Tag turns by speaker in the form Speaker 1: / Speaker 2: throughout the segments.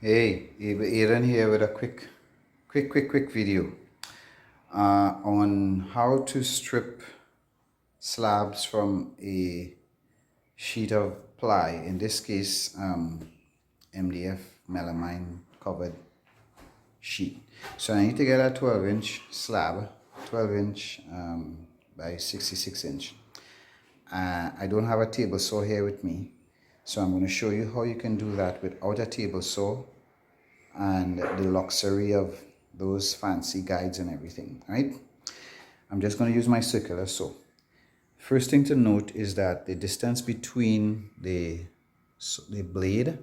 Speaker 1: Hey, Aaron here with a quick video on how to strip slabs from a sheet of ply. In this case, MDF melamine covered sheet. So I need to get a 12-inch slab, 12-inch by 66-inch. I don't have a table saw here with me, so I'm going to show you how you can do that without a table saw and the luxury of those fancy guides and everything. Right? I'm just going to use my circular saw. First thing to note is that the distance between the blade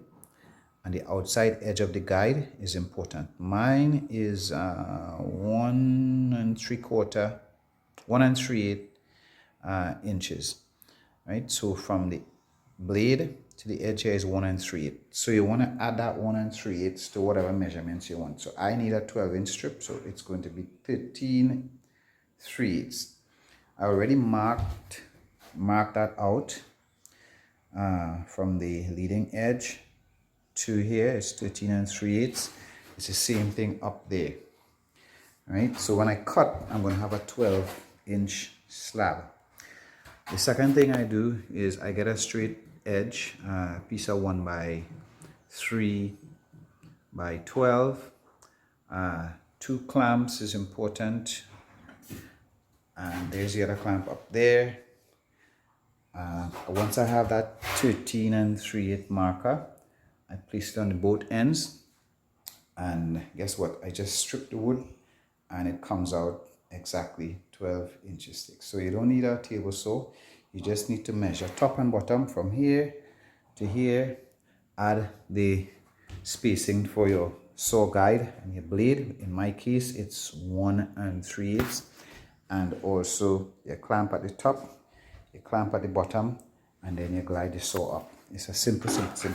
Speaker 1: and the outside edge of the guide is important. Mine is 1 3/8 inches. Right? So from the blade to the edge here is 1 3/8. So you want to add that 1 3/8 to whatever measurements you want. So I need a 12-inch strip, so it's going to be 13 3/8. I already marked that out from the leading edge to here is 13 3/8. It's the same thing up there. Right? So when I cut, I'm going to have a 12-inch slab. The second thing I do is I get a straight edge, piece of 1 by 3 by 12. 2 clamps is important, and there's the other clamp up there. Once I have that 13 3/8 marker, I place it on both ends, and guess what? I just strip the wood and it comes out exactly 12 inches thick. So you don't need a table saw. You just need to measure top and bottom from here to here. Add the spacing for your saw guide and your blade. In my case, it's 1 3/8, and also your clamp at the top, your clamp at the bottom, and then you glide the saw up. It's a simple case.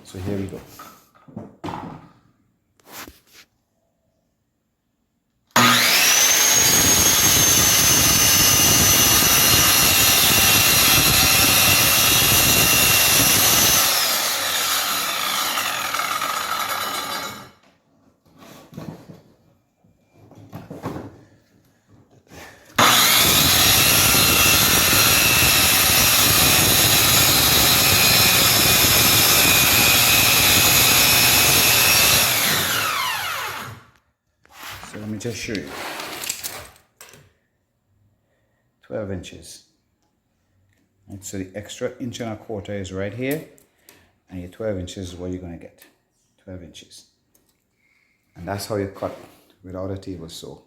Speaker 1: So here we go. So let me just show you. 12 inches. Right, so the extra 1.25 inches is right here, and your 12 inches is what you're going to get. 12 inches. And that's how you cut without a table saw.